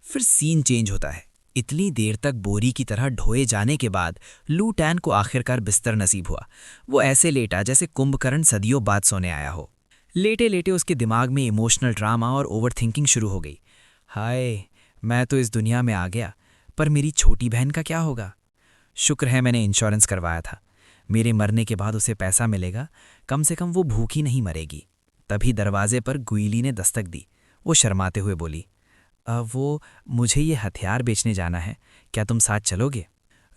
फिर scene change होता है। इतनी देर तक बोरी की तरह ढोए जाने के बाद लू टैन को आखिरकार बिस्तर नसीब हुआ। वो ऐसे लेटा जैसे कुंभकर्ण सदियों बाद सोने आया हो। लेटे लेटे उसके दिमाग में इमोशनल ड्रामा और ओवरथिंकिंग शुरू हो गई। हाय, मैं तो इस दुनिया में आ गया, पर मेरी छोटी बहन का क्या होगा? शुक्र है मैंने इंश्योरेंस करवाया था। मेरे मरने के बाद उसे पैसा मिलेगा, कम से कम वो भूखी नहीं मरेगी। तभी दरवाजे पर गुईली ने दस्तक दी। वो शर्माते हुए बोली, वो मुझे ये हथियार बेचने जाना है, क्या तुम साथ चलोगे?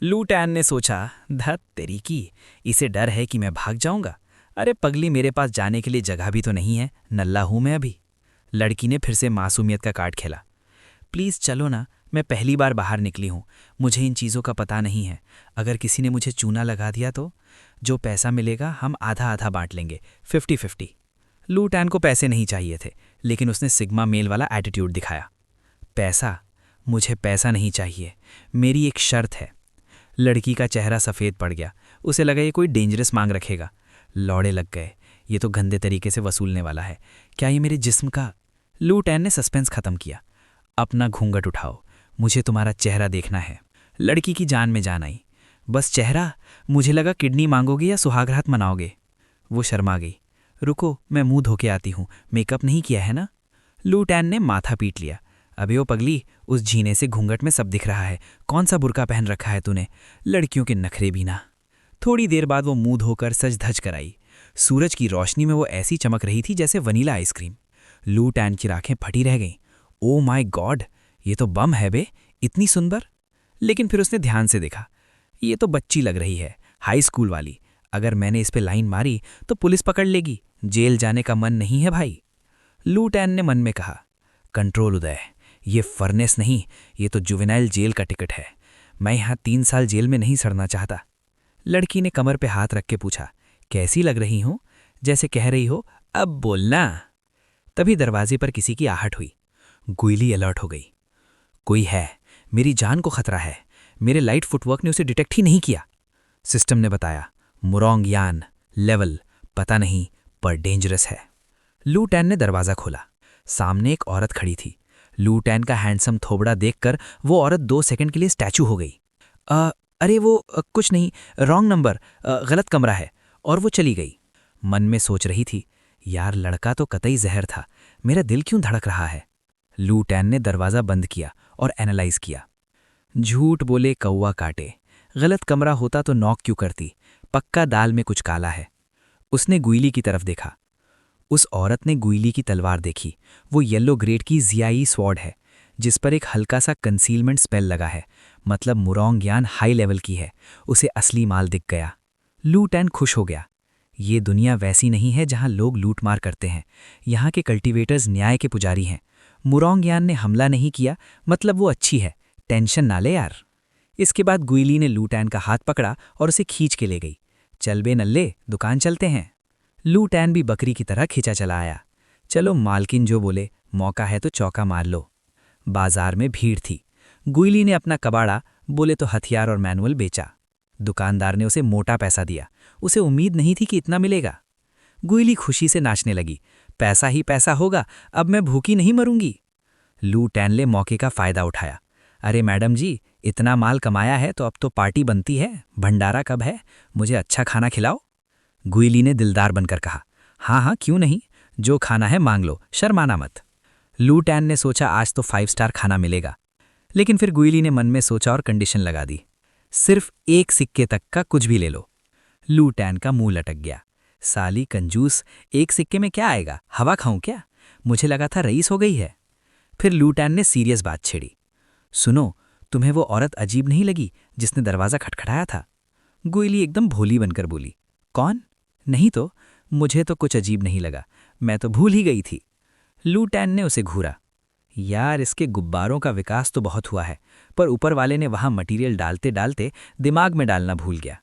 लू टैन ने सोचा, धत तेरी की, इसे डर है कि मैं भाग जाऊंगा। अरे पगली, मेरे पास जाने के लिए जगह भी तो नहीं है, नल्ला हूं मैं अभी। लड़की ने फिर से मासूमियत का कार्ड खेला। प्लीज़ चलो ना, मैं पहली बार बाहर निकली हूँ, मुझे इन चीज़ों का पता नहीं है। अगर किसी ने मुझे चूना लगा दिया तो? जो पैसा मिलेगा हम आधा आधा बांट लेंगे, 50-50। लू टैन को पैसे नहीं चाहिए थे, लेकिन उसने सिग्मा मेल वाला एटीट्यूड दिखाया। पैसा? मुझे पैसा नहीं चाहिए, मेरी एक शर्त है। लड़की का चेहरा सफ़ेद पड़ गया। उसे लगा ये कोई डेंजरस मांग रखेगा। लौड़े लग गए, ये तो गंदे तरीके से वसूलने वाला है। क्या ये मेरे जिस्म का? लू टैन ने सस्पेंस खत्म किया। अपना घूंघट उठाओ, मुझे तुम्हारा चेहरा देखना है। लड़की की जान में जान आई। बस चेहरा? मुझे लगा किडनी मांगोगे या सुहागरात मनाओगे। वो शर्मा गई। रुको, मैं मुंह धो के आती हूँ, मेकअप नहीं किया है ना? लू टैन ने माथा पीट लिया। अबे ओ पगली, उस झीने से घूंघट में सब दिख रहा है, कौन सा बुर्का पहन रखा है तूने? लड़कियों के नखरे भी ना। थोड़ी देर बाद वो मुंह धोकर सज धज कर आई। सूरज की रोशनी में वो ऐसी चमक रही थी जैसे वनीला आइसक्रीम। लू टैन की आंखें फटी रह गईं। ओ माय गॉड, ये तो बम है बे, इतनी सुंदर। लेकिन फिर उसने ध्यान से देखा, ये तो बच्ची लग रही है, हाई स्कूल वाली। अगर मैंने इस पे लाइन मारी तो पुलिस पकड़ लेगी, जेल जाने का मन नहीं है भाई। लू टैन ने मन में कहा, कंट्रोल उदय, ये फर्नेस नहीं, ये तो जुवेनाइल जेल का टिकट है। मैं यहाँ 3 साल जेल में नहीं सड़ना चाहता। लड़की ने कमर पे हाथ रख के पूछा, कैसी लग रही हूँ? जैसे कह रही हो अब बोलना। तभी दरवाजे पर किसी की आहट हुई। गुईली अलर्ट हो गई। कोई है, मेरी जान को खतरा है। मेरे लाइट फुटवर्क ने उसे डिटेक्ट ही नहीं किया। सिस्टम ने बताया, मुरोंग यान, लेवल पता नहीं, पर डेंजरस है। लू टैन ने दरवाज़ा खोला। सामने एक औरत खड़ी थी। लू टैन का हैंडसम थोबड़ा देखकर वो औरत 2 सेकंड के लिए स्टैचू हो गई। अरे वो कुछ नहीं, रॉन्ग नंबर, गलत कमरा है। और वो चली गई। मन में सोच रही थी, यार लड़का तो कतई जहर था, मेरा दिल क्यों धड़क रहा है? लू टैन ने दरवाज़ा बंद किया और एनालाइज किया। झूठ बोले कौवा काटे, गलत कमरा होता तो नॉक क्यों करती? पक्का दाल में कुछ काला है। उसने गुईली की तरफ देखा। उस औरत ने गुईली की तलवार देखी। वो येलो ग्रेड की जियाई स्वॉर्ड है, जिस पर एक हल्का सा कंसीलमेंट स्पेल लगा है, मतलब मुरोंग यान हाई लेवल की है। उसे असली माल दिख गया। लू टैन खुश हो गया। ये दुनिया वैसी नहीं है जहां लोग लूटमार करते हैं। यहाँ के कल्टीवेटर्स न्याय के पुजारी हैं। मुरोंग यान ने हमला नहीं किया, मतलब वो अच्छी है, टेंशन ना ले यार। इसके बाद गुईली ने लू टैन का हाथ पकड़ा और उसे खींच के ले गई। चल बे नल्ले, दुकान चलते हैं। लू टैन भी बकरी की तरह खिंचा चला आया। चलो मालकिन जो बोले, मौका है तो चौका मार लो। बाजार में भीड़ थी। गुईली ने अपना कबाड़ा, बोले तो हथियार और मैनुअल बेचा। दुकानदार ने उसे मोटा पैसा दिया। उसे उम्मीद नहीं थी कि इतना मिलेगा। गुईली खुशी से नाचने लगी। पैसा ही पैसा होगा, अब मैं भूखी नहीं मरूंगी। लू टैन ने मौके का फायदा उठाया। अरे मैडम जी, इतना माल कमाया है तो अब तो पार्टी बनती है, भंडारा कब है? मुझे अच्छा खाना खिलाओ। गुईली ने दिलदार बनकर कहा, हाँ हाँ क्यों नहीं, जो खाना है मांग लो, शर्माना मत। लू टैन ने सोचा आज तो 5 स्टार खाना मिलेगा। लेकिन फिर गुईली ने मन में सोचा और कंडीशन लगा दी, सिर्फ 1 सिक्के तक का कुछ भी ले लो। लू टैन का मुंह लटक गया। साली कंजूस, 1 सिक्के में क्या आएगा, हवा खाऊं क्या? मुझे लगा था रईस हो गई है। फिर लू टैन ने सीरियस बात छेड़ी। सुनो, तुम्हें वो औरत अजीब नहीं लगी जिसने दरवाज़ा खटखटाया था? गुईली एकदम भोली बनकर बोली, कौन? नहीं तो, मुझे तो कुछ अजीब नहीं लगा, मैं तो भूल ही गई थी। लू टैन ने उसे घूरा। यार इसके गुब्बारों का विकास तो बहुत हुआ है, पर ऊपर वाले ने वहाँ मटीरियल डालते डालते दिमाग में डालना भूल गया।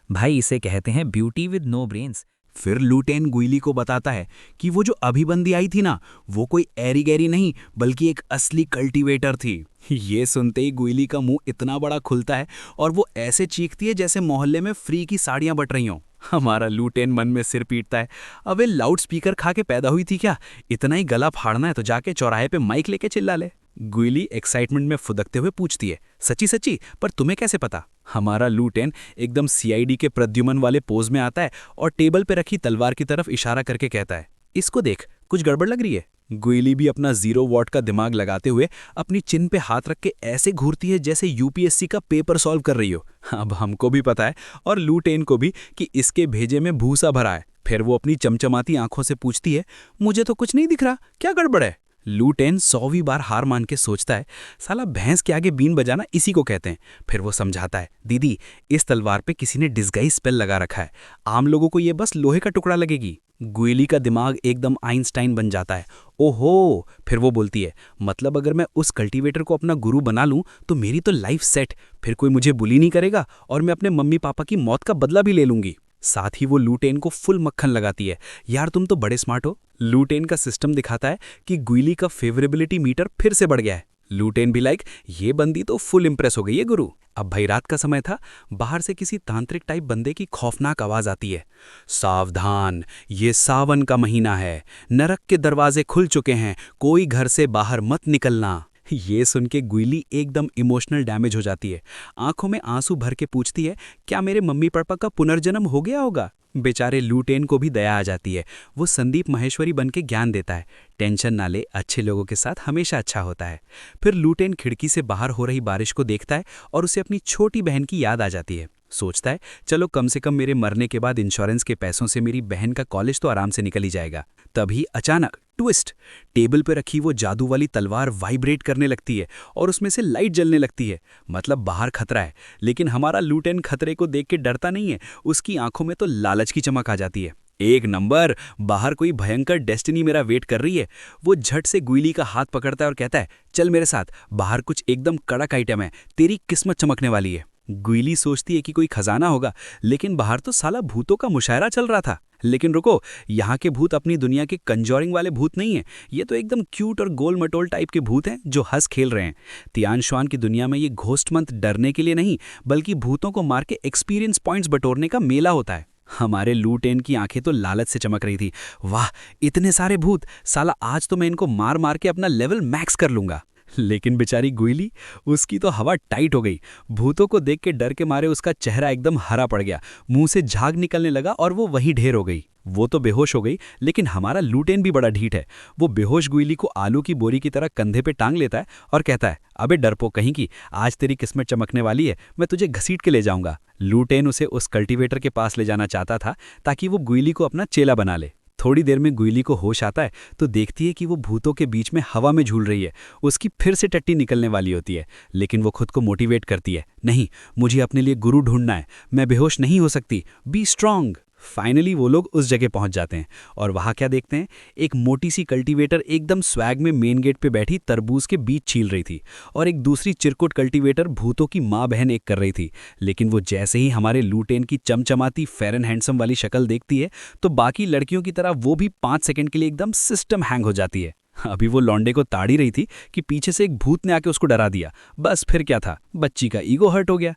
भाई इसे कहते हैं ब्यूटी विद नो ब्रेन्स। फिर लू टैन गुईली को बताता है कि वो जो अभी बंदी आई थी ना, वो कोई एरी गैरी नहीं बल्कि एक असली कल्टीवेटर थी। ये सुनते ही गुईली का मुंह इतना बड़ा खुलता है और वो ऐसे चीखती है जैसे मोहल्ले में फ्री की साड़ियां बट रही हों। हमारा लूटेन मन में सिर पीटता है। अबे लाउड स्पीकर खा के पैदा हुई थी क्या? इतना ही गला फाड़ना है तो जाके चौराहे पे माइक लेके चिल्ला ले। गुइली एक्साइटमेंट में फुदकते हुए पूछती है, सच्ची सच्ची? पर तुम्हें कैसे पता? हमारा लूटेन एकदम सीआईडी के प्रद्युमन वाले पोज में आता है और टेबल पे रखी तलवार की तरफ इशारा करके कहता है, इसको देख, कुछ गड़बड़ लग रही है। गुइली भी अपना 0 वॉट का दिमाग लगाते हुए अपनी चिन पे हाथ रख के ऐसे घूरती है जैसे यूपीएससी का पेपर सॉल्व कर रही हो। अब हमको भी पता है और लूटेन को भी कि इसके भेजे में भूसा भरा है। फिर वो अपनी चमचमाती आंखों से पूछती है, मुझे तो कुछ नहीं दिख रहा, क्या गड़बड़ है? लूटेन 100वीं बार हार मान के सोचता है, साला भैंस के आगे बीन बजाना इसी को कहते हैं। फिर वो समझाता है, दीदी इस तलवार पे किसी ने डिस्गाइज स्पेल लगा रखा है, आम लोगों को ये बस लोहे का टुकड़ा लगेगी। गुइली का दिमाग एकदम आइंस्टाइन बन जाता है। ओहो! फिर वो बोलती है, मतलब अगर मैं उस कल्टीवेटर को अपना गुरु बना लूं तो मेरी तो लाइफ सेट, फिर कोई मुझे बुली नहीं करेगा और मैं अपने मम्मी पापा की मौत का बदला भी ले लूंगी। साथ ही वो लूटेन को फुल मक्खन लगाती है, यार तुम तो बड़े स्मार्ट हो। लूटेन का सिस्टम दिखाता है कि गुइली का फेवरेबिलिटी मीटर फिर से बढ़ गया है। लूटेन भी लाइक, ये बंदी तो फुल इंप्रेस हो गई है गुरु। अब भाई रात का समय था, बाहर से किसी तांत्रिक टाइप बंदे की खौफनाक आवाज आती है, सावधान, ये सावन का महीना है, नरक के दरवाजे खुल चुके हैं, कोई घर से बाहर मत निकलना। ये सुन के गुइली एकदम इमोशनल डैमेज हो जाती है, आंखों में आंसू भर के पूछती है, क्या मेरे मम्मी पापा का पुनर्जन्म हो गया होगा? बेचारे लूटेन को भी दया आ जाती है। वो संदीप महेश्वरी बन के ज्ञान देता है, टेंशन ना ले, अच्छे लोगों के साथ हमेशा अच्छा होता है। फिर लूटेन खिड़की से बाहर हो रही बारिश को देखता है और उसे अपनी छोटी बहन की याद आ जाती है। सोचता है, चलो कम से कम मेरे मरने के बाद इंश्योरेंस के पैसों से मेरी बहन का कॉलेज तो आराम से निकल ही जाएगा। तभी अचानक ट्विस्ट, टेबल पे रखी वो जादू वाली तलवार वाइब्रेट करने लगती है और उसमें से लाइट जलने लगती है। मतलब बाहर खतरा है, लेकिन हमारा लूटेन खतरे को देख के डरता नहीं है, उसकी आंखों में तो लालच की चमक आ जाती है। एक नंबर, बाहर कोई भयंकर डेस्टिनी मेरा वेट कर रही है। वो झट से गुइली का हाथ पकड़ता है और कहता है, चल मेरे साथ, बाहर कुछ एकदम कड़क आइटम है, तेरी किस्मत चमकने वाली है। गुइली सोचती है कि कोई खजाना होगा, लेकिन बाहर तो साला भूतों का मुशायरा चल रहा था। लेकिन रुको, यहाँ के भूत अपनी दुनिया के कंजोरिंग वाले भूत नहीं हैं, ये तो एकदम क्यूट और गोल मटोल टाइप के भूत हैं जो हंस खेल रहे हैं। तियान श्वान की दुनिया में ये घोस्ट मंथ डरने के लिए नहीं, बल्कि भूतों को मार के एक्सपीरियंस पॉइंट्स बटोरने का मेला होता है। हमारे लूटेन की आंखें तो लालच से चमक रही थी, वाह इतने सारे भूत, साला आज तो मैं इनको मार मार के अपना लेवल मैक्स कर लूंगा। लेकिन बेचारी गुइली, उसकी तो हवा टाइट हो गई। भूतों को देख के डर के मारे उसका चेहरा एकदम हरा पड़ गया, मुंह से झाग निकलने लगा और वो वहीं ढेर हो गई। वो तो बेहोश हो गई, लेकिन हमारा लूटेन भी बड़ा ढीठ है। वो बेहोश गुइली को आलू की बोरी की तरह कंधे पे टांग लेता है और कहता है, अबे डरपो कहीं की, आज तेरी किस्मत चमकने वाली है, मैं तुझे घसीट के ले जाऊंगा। लूटेन उसे उस कल्टीवेटर के पास ले जाना चाहता था ताकि वो गुइली को अपना चेला बना ले। थोड़ी देर में गुइली को होश आता है तो देखती है कि वो भूतों के बीच में हवा में झूल रही है। उसकी फिर से टट्टी निकलने वाली होती है, लेकिन वो खुद को मोटिवेट करती है, नहीं, मुझे अपने लिए गुरु ढूंढना है, मैं बेहोश नहीं हो सकती, बी स्ट्रांग। फाइनली वो लोग उस जगह पहुंच जाते हैं और वहां क्या देखते हैं, एक मोटी सी कल्टीवेटर एकदम स्वैग में मेन गेट पे बैठी तरबूज के बीज छील रही थी और एक दूसरी चिरकुट कल्टीवेटर भूतों की माँ बहन एक कर रही थी। लेकिन वो जैसे ही हमारे लूटेन की चमचमाती फेयर एंड हैंडसम वाली शक्ल देखती है तो बाकी लड़कियों की तरह वो भी 5 सेकंड के लिए एकदम सिस्टम हैंग हो जाती है। अभी वो लौंडे को ताड़ी रही थी कि पीछे से एक भूत ने आके उसको डरा दिया। बस फिर क्या था, बच्ची का ईगो हर्ट हो गया।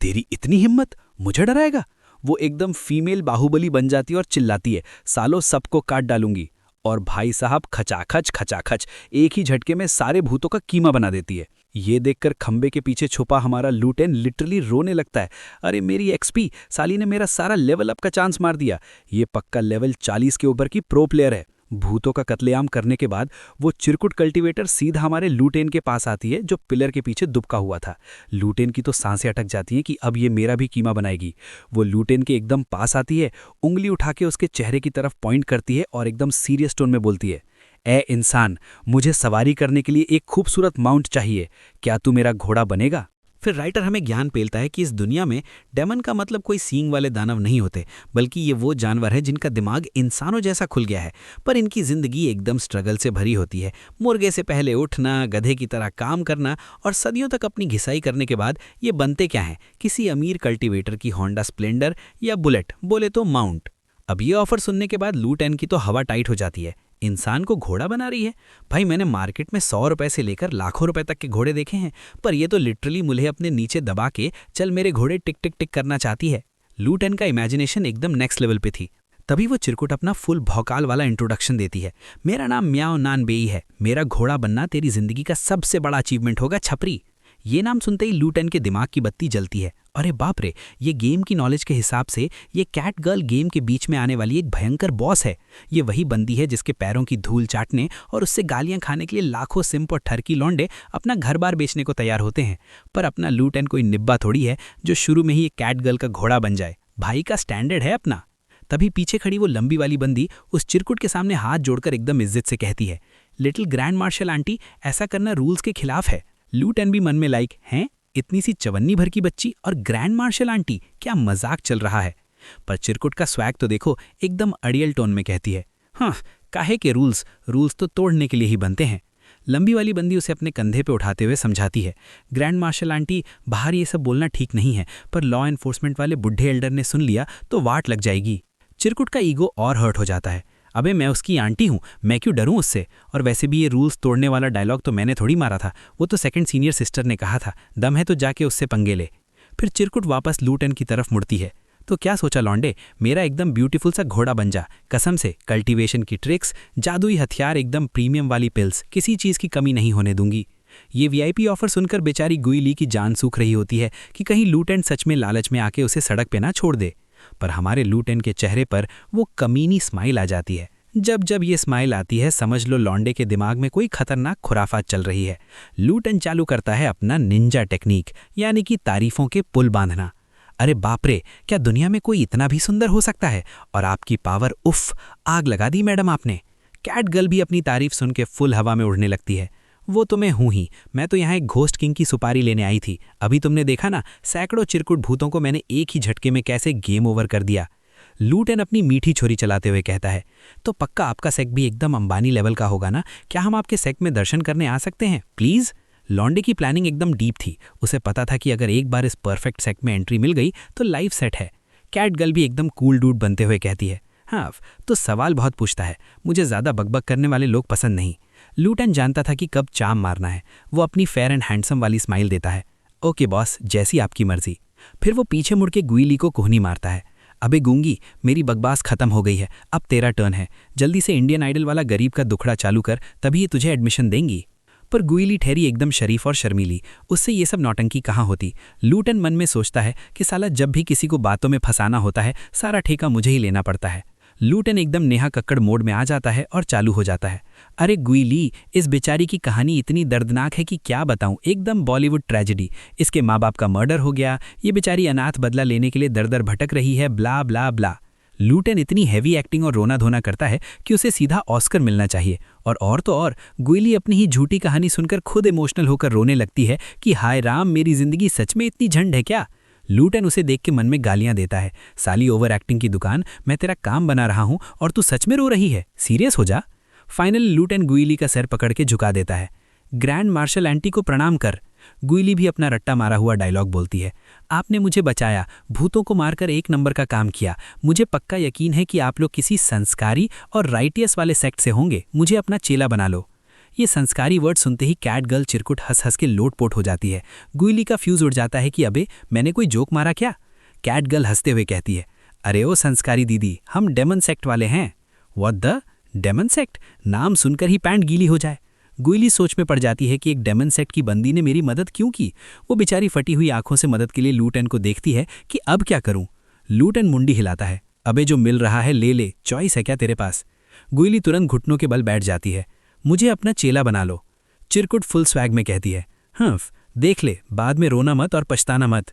तेरी इतनी हिम्मत, मुझे डराएगा? वो एकदम फीमेल बाहुबली बन जाती है और चिल्लाती है, सालों सबको काट डालूंगी। और भाई साहब खचाखच खचाखच एक ही झटके में सारे भूतों का कीमा बना देती है। ये देखकर खंबे के पीछे छुपा हमारा लूटेन लिटरली रोने लगता है, अरे मेरी एक्सपी, साली ने मेरा सारा लेवल अप का चांस मार दिया। ये पक्का लेवल 40 के ऊपर की प्रो प्लेयर है। भूतों का कत्लेआम करने के बाद वो चिरकुट कल्टीवेटर सीधा हमारे लूटेन के पास आती है जो पिलर के पीछे दुबका हुआ था। लूटेन की तो सांसें अटक जाती हैं कि अब ये मेरा भी कीमा बनाएगी। वो लूटेन के एकदम पास आती है, उंगली उठा के उसके चेहरे की तरफ पॉइंट करती है और एकदम सीरियस टोन में बोलती है, ए इंसान, मुझे सवारी करने के लिए एक खूबसूरत माउंट चाहिए, क्या तू मेरा घोड़ा बनेगा? फिर राइटर हमें ज्ञान पेलता है कि इस दुनिया में डेमन का मतलब कोई सींग वाले दानव नहीं होते, बल्कि ये वो जानवर है जिनका दिमाग इंसानों जैसा खुल गया है, पर इनकी जिंदगी एकदम स्ट्रगल से भरी होती है। मुर्गे से पहले उठना, गधे की तरह काम करना और सदियों तक अपनी घिसाई करने के बाद ये बनते क्या हैं, किसी अमीर कल्टीवेटर की होंडा स्प्लेंडर या बुलेट, बोले तो माउंट। अब ये ऑफर सुनने के बाद लूटेन की तो हवा टाइट हो जाती है। इंसान को घोड़ा बना रही है? भाई मैंने मार्केट में 100 रुपए से लेकर लाखों रुपए तक के घोड़े देखे हैं, पर ये तो लिटरली मुझे अपने नीचे दबा के चल मेरे घोड़े टिक टिक टिक करना चाहती है। लू टेन का इमेजिनेशन एकदम नेक्स्ट लेवल पे थी। तभी वो चिरकुट अपना फुल भौकाल वाला इंट्रोडक्शन देती है। मेरा नाम म्याओ नान बेई है, मेरा घोड़ा बनना तेरी जिंदगी का सबसे बड़ा अचीवमेंट होगा छपरी। ये नाम सुनते ही लू टेन के दिमाग की बत्ती जलती है। अरे बाप रे, ये गेम की नॉलेज के हिसाब से ये कैट गर्ल गेम के बीच में आने वाली एक भयंकर बॉस है। ये वही बंदी है जिसके पैरों की धूल चाटने और उससे गालियां खाने के लिए लाखों सिंप और ठरकी लौंडे अपना घर बार बेचने को तैयार होते हैं। पर अपना लू टेन कोई निब्बा थोड़ी है जो शुरू में ही एक कैट गर्ल का घोड़ा बन जाए। भाई का स्टैंडर्ड है अपना। तभी पीछे खड़ी वो लंबी वाली बंदी उस चिरकुट के सामने हाथ जोड़कर एकदम इज्जत से कहती है, लिटिल ग्रैंड मार्शल आंटी, ऐसा करना रूल्स के खिलाफ है। लू टेन भी मन में लाइक, हैं इतनी सी चवन्नी भर की बच्ची और ग्रैंड मार्शल आंटी, क्या मजाक चल रहा है। पर चिरकुट का स्वैग तो देखो, एकदम अड़ियल टोन में कहती है, हाँ काहे के रूल्स तो तोड़ने के लिए ही बनते हैं। लंबी वाली बंदी उसे अपने कंधे पे उठाते हुए समझाती है, ग्रैंड मार्शल आंटी, बाहर ये सब बोलना ठीक नहीं है, पर लॉ एनफोर्समेंट वाले बुढ़े एल्डर ने सुन लिया तो वाट लग जाएगी। चिरकुट का ईगो और हर्ट हो जाता है। अबे मैं उसकी आंटी हूँ, मैं क्यों डरूं उससे। और वैसे भी ये रूल्स तोड़ने वाला डायलॉग तो मैंने थोड़ी मारा था, वो तो सेकंड सीनियर सिस्टर ने कहा था, दम है तो जाके उससे पंगे ले। फिर चिरकुट वापस लू टेन की तरफ मुड़ती है। तो क्या सोचा लौंडे, मेरा एकदम ब्यूटीफुल सा घोड़ा बन जा, कसम से कल्टीवेशन की ट्रिक्स, जादुई हथियार, एकदम प्रीमियम वाली पिल्स, किसी चीज़ की कमी नहीं होने दूंगी। ये वीआईपी ऑफर सुनकर बेचारी गुईली की जान सूख रही होती है कि कहीं लू टेन सच में लालच में आके उसे सड़क पे ना छोड़ दे। पर हमारे लू टेन के चेहरे पर वो कमीनी स्माइल आ जाती है। जब जब ये स्माइल आती है समझ लो लौंडे के दिमाग में कोई खतरनाक खुराफात चल रही है। लू टेन चालू करता है अपना निंजा टेक्निक, यानी कि तारीफों के पुल बांधना। अरे बाप रे, क्या दुनिया में कोई इतना भी सुंदर हो सकता है। और आपकी पावर, उफ, आग लगा दी मैडम आपने। कैट गर्ल भी अपनी तारीफ सुन के फुल हवा में उड़ने लगती है। वो तो मैं हूं ही, मैं तो यहाँ एक घोस्ट किंग की सुपारी लेने आई थी। अभी तुमने देखा ना, सैकड़ों चिरकुट भूतों को मैंने एक ही झटके में कैसे गेम ओवर कर दिया। लू टेन अपनी मीठी छोरी चलाते हुए कहता है, तो पक्का आपका सेक भी एकदम अंबानी लेवल का होगा ना, क्या हम आपके सेक में दर्शन करने आ सकते हैं प्लीज़। लॉन्डे की प्लानिंग एकदम डीप थी, उसे पता था कि अगर एक बार इस परफेक्ट सेक में एंट्री मिल गई तो लाइफ सेट है। कैट गर्ल भी एकदम कूल डूड बनते हुए कहती है, हाँ तो सवाल बहुत पूछता है, मुझे ज़्यादा बकबक करने वाले लोग पसंद नहीं। लू टेन जानता था कि कब चाम मारना है। वो अपनी फेयर एंड हैंडसम वाली स्माइल देता है, ओके बॉस, जैसी आपकी मर्जी। फिर वो पीछे मुड़ के गुईली को कोहनी मारता है, अबे गूंगी, मेरी बकवास खत्म हो गई है, अब तेरा टर्न है, जल्दी से इंडियन आइडल वाला गरीब का दुखड़ा चालू कर, तभी ये तुझे एडमिशन देंगी। पर गुईली ठहरी एकदम शरीफ और शर्मीली, उससे ये सब नौटंकी कहाँ होती। लू टेन मन में सोचता है कि साला जब भी किसी को बातों में फंसाना होता है सारा ठेका मुझे ही लेना पड़ता है। लू टेन एकदम नेहा कक्कड़ मोड में आ जाता है और चालू हो जाता है, अरे गुईली, इस बेचारी की कहानी इतनी दर्दनाक है कि क्या बताऊं, एकदम बॉलीवुड ट्रेजेडी। इसके माँ बाप का मर्डर हो गया, ये बेचारी अनाथ बदला लेने के लिए दर दर भटक रही है, ब्ला ब्ला ब्ला। लू टेन इतनी हैवी एक्टिंग और रोना धोना करता है कि उसे सीधा ऑस्कर मिलना चाहिए। और तो और गुईली अपनी ही झूठी कहानी सुनकर खुद इमोशनल होकर रोने लगती है कि हाय राम, मेरी जिंदगी सच में इतनी झंड है क्या। लू टेन उसे देख के मन में गालियां देता है, साली ओवर एक्टिंग की दुकान, मैं तेरा काम बना रहा हूं और तू सच में रो रही है, सीरियस हो जा। फाइनली लू टेन गुईली का सर पकड़ के झुका देता है, ग्रैंड मार्शल आंटी को प्रणाम कर। गुईली भी अपना रट्टा मारा हुआ डायलॉग बोलती है, आपने मुझे बचाया, भूतों को मारकर एक नंबर का काम किया। मुझे पक्का यकीन है कि आप लोग किसी संस्कारी और राइटियस वाले सेक्ट से होंगे, मुझे अपना चेला बना लो। ये संस्कारी वर्ड सुनते ही कैट गर्ल चिरकुट हंस हंस के लोटपोट हो जाती है। गुईली का फ्यूज उड़ जाता है कि अबे मैंने कोई जोक मारा क्या। कैट गर्ल हंसते हुए कहती है, अरे ओ संस्कारी दीदी, हम डेमन सेक्ट वाले हैं। व्हाट द डेमन सेक्ट, नाम सुनकर ही पैंट गीली हो जाए। गुईली सोच में पड़ जाती है कि एक डेमन सेक्ट की बंदी ने मेरी मदद क्यों की। वो बेचारी फटी हुई आंखों से मदद के लिए लू टेन को देखती है कि अब क्या करूं। लू टेन मुंडी हिलाता है, अबे जो मिल रहा है ले ले, चॉइस है क्या तेरे पास। गुईली तुरंत घुटनों के बल बैठ जाती है, मुझे अपना चेला बना लो। चिरकुट फुल स्वैग में कहती है, हाँ देख ले, बाद में रोना मत और पछताना मत।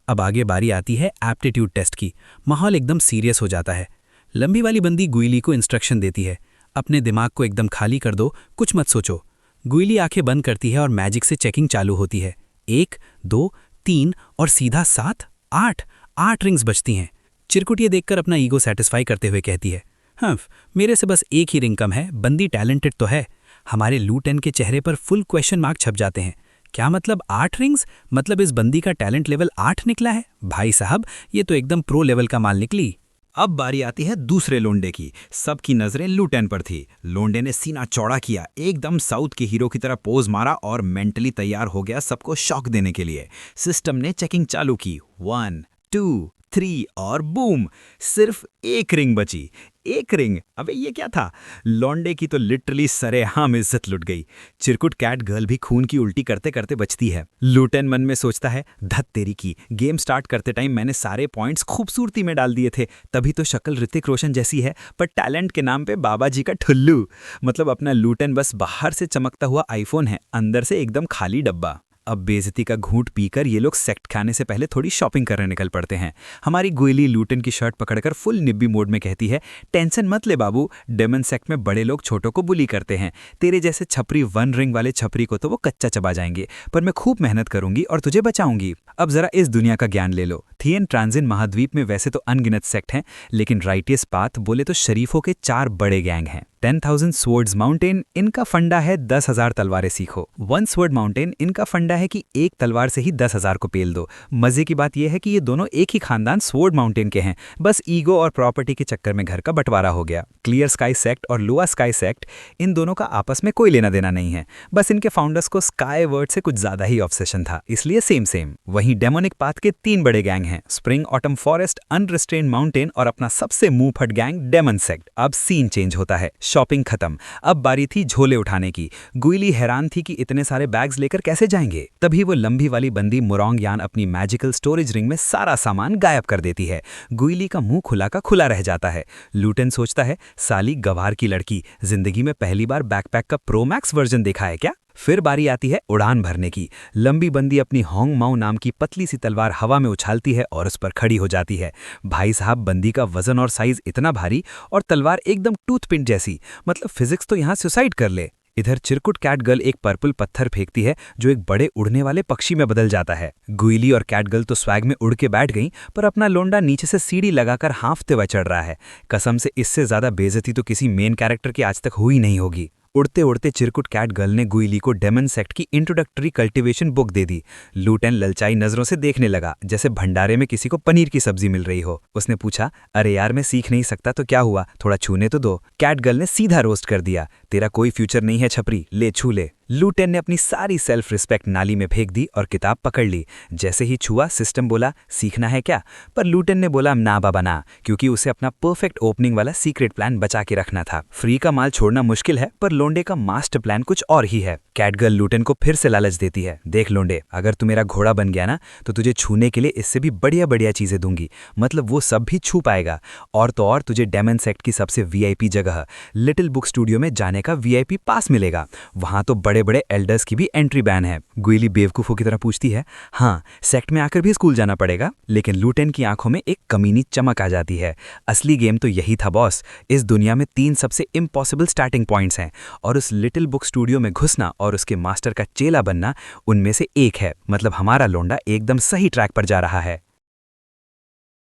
अब आगे बारी आती है एप्टीट्यूड टेस्ट की। माहौल एकदम सीरियस हो जाता है। लंबी वाली बंदी गुईली को इंस्ट्रक्शन देती है, अपने दिमाग को एकदम खाली कर दो, कुछ मत सोचो। गुईली आंखें बंद करती है और मैजिक से चेकिंग चालू होती है। 1 2 3 और सीधा 7 8 रिंग्स बचती हैं। चिरकुट ये देखकर अपना ईगो सेटिस्फाई करते हुए कहती है, हाँ मेरे से बस एक ही रिंग कम है, बंदी टैलेंटेड तो है। हमारे लू टेन के चेहरे पर फुल क्वेश्चन मार्क छप जाते हैं। क्या मतलब 8 रिंग्स, मतलब इस बंदी का टैलेंट लेवल 8 निकला है। भाई साहब, ये तो एकदम प्रो लेवल का माल निकली। अब बारी आती है दूसरे लोंडे की। सबकी नजरें लू टेन पर थी। लोंडे ने सीना चौड़ा किया, एकदम साउथ के हीरो की तरह पोज मारा और मेंटली तैयार हो गया सबको शॉक देने के लिए। सिस्टम ने चेकिंग चालू की, 1 2 3 और बूम, सिर्फ एक रिंग बची। एक रिंग, अबे ये क्या था? लौंडे की तो लिटरली सरेआम इज्जत लुट गई। चिरकुट कैट गर्ल भी खून की उल्टी करते करते बचती है। लूटेन मन में सोचता है, धत तेरी की, गेम स्टार्ट करते टाइम मैंने सारे पॉइंट्स खूबसूरती में डाल दिए थे, तभी तो शक्ल ऋतिक रोशन जैसी है, पर टैलेंट के नाम पे बाबा जी का ठुल्लू। मतलब अपना लूटेन बस बाहर से चमकता हुआ आईफोन है, अंदर से एकदम खाली डब्बा। अब बेइज्जती का घूंट पीकर ये लोग सेक्ट खाने से पहले थोड़ी शॉपिंग करने निकल पड़ते हैं। हमारी गुइली लूटेन की शर्ट पकड़कर फुल निब्बी मोड में कहती है, टेंशन मत ले बाबू, डेमन सेक्ट में बड़े लोग छोटों को बुली करते हैं। तेरे जैसे छपरी 1 रिंग वाले छपरी को तो वो कच्चा चबा जाएंगे, पर मैं खूब मेहनत करूंगी और तुझे बचाऊंगी। अब जरा इस दुनिया का ज्ञान ले लो। थियन ट्रांजिन महाद्वीप में वैसे तो अनगिनत सेक्ट हैं, लेकिन राइटियस पाथ बोले तो शरीफों के 4 बड़े गैंग हैं। 10,000 स्वर्ड्स माउंटेन, इनका फंडा है 10,000 तलवारें सीखो। 1 स्वर्ड माउंटेन, इनका फंडा है कि एक तलवार से ही 10,000 को पेल दो। मजे की बात यह है कि ये दोनों एक ही खानदान स्वर्ड माउंटेन के हैं, बस ईगो और प्रॉपर्टी के चक्कर में घर का बंटवारा हो गया। क्लियर स्काई सेक्ट और लोआ स्काई सेक्ट, इन दोनों का आपस में कोई लेना देना नहीं है, बस इनके फाउंडर्स को स्काई वर्ड से कुछ ज्यादा ही ऑब्सेशन था, इसलिए सेम सेम। वहीं डेमोनिक पाथ के 3 बड़े गैंग हैं, स्प्रिंग ऑटम फॉरेस्ट, अनरिस्ट्रेन्ड माउंटेन और अपना सबसे मुंह फट गैंग डेमन सेक्ट। अब सीन चेंज होता है, शॉपिंग खत्म, अब बारी थी झोले उठाने की। गुइली हैरान थी कि इतने सारे बैग्स लेकर कैसे जाएंगे। तभी वो लंबी वाली बंदी मुरोंग यान अपनी मैजिकल स्टोरेज रिंग में सारा सामान गायब कर देती है। गुइली का मुंह खुला का खुला रह जाता है। लूटेन सोचता है, साली गवार की लड़की, जिंदगी में पहली बार बैकपैक का प्रो मैक्स वर्जन देखा है क्या? फिर बारी आती है उड़ान भरने की। लंबी बंदी अपनी होंग माओ नाम की पतली सी तलवार हवा में उछालती है और उस पर खड़ी हो जाती है। भाई साहब, बंदी का वजन और साइज इतना भारी और तलवार एकदम टूथपिन जैसी, मतलब फिजिक्स तो यहाँ सुसाइड कर ले। इधर चिरकुट कैट गर्ल एक पर्पल पत्थर फेंकती है जो एक बड़े उड़ने वाले पक्षी में बदल जाता है। गुइली और कैट गर्ल तो स्वैग में उड़ के बैठ गईं, पर अपना लोंडा नीचे से सीढ़ी लगाकर हांफते हुए चढ़ रहा है। कसम से इससे ज्यादा बेइज्जती तो किसी मेन कैरेक्टर की आज तक हुई नहीं होगी। उड़ते उड़ते चिरकुट कैट गर्ल ने गुइली को डेमन सेक्ट की इंट्रोडक्टरी कल्टीवेशन बुक दे दी। लूटेन ललचाई नजरों से देखने लगा, जैसे भंडारे में किसी को पनीर की सब्जी मिल रही हो। उसने पूछा, अरे यार मैं सीख नहीं सकता तो क्या हुआ, थोड़ा छूने तो दो। कैट गर्ल ने सीधा रोस्ट कर दिया, तेरा कोई फ्यूचर नहीं है छपरी, ले छू ले। लूटेन ने अपनी सारी सेल्फ रिस्पेक्ट नाली में फेंक दी और किताब पकड़ ली। जैसे ही छुआ, सिस्टम बोला, सीखना है क्या? पर लूटेन ने बोला, ना बाबा ना, क्योंकि उसे अपना परफेक्ट ओपनिंग वाला सीक्रेट प्लान बचा के रखना था। फ्री का माल छोड़ना मुश्किल है, पर लोंडे का मास्टर प्लान कुछ और ही है। कैटगर्ल लूटेन को फिर से लालच देती है, देख लोंडे, अगर तू मेरा घोड़ा बन गया ना, तो तुझे छूने के लिए इससे भी बढ़िया बढ़िया चीजें दूंगी, मतलब वो सब भी छू पाएगा। और तो और तुझे डेमन सेक्ट की सबसे वीआईपी जगह लिटिल बुक स्टूडियो में जाने का वीआईपी पास मिलेगा। वहां तो बड़े बड़े एल्डर्स की भी एंट्री बैन है। गुइली बेवकूफों की तरह पूछती है, हाँ सेक्ट में आकर भी स्कूल जाना पड़ेगा? लेकिन लूटेन की आंखों में एक कमीनी चमक आ जाती है। असली गेम तो यही था बॉस, इस दुनिया में 3 सबसे इम्पॉसिबल स्टार्टिंग पॉइंट्स हैं, और उस लिटिल बुक स्टूडियो में घुसना और उसके मास्टर का चेला बनना उनमें से एक है। मतलब हमारा लोंडा एकदम सही ट्रैक पर जा रहा है।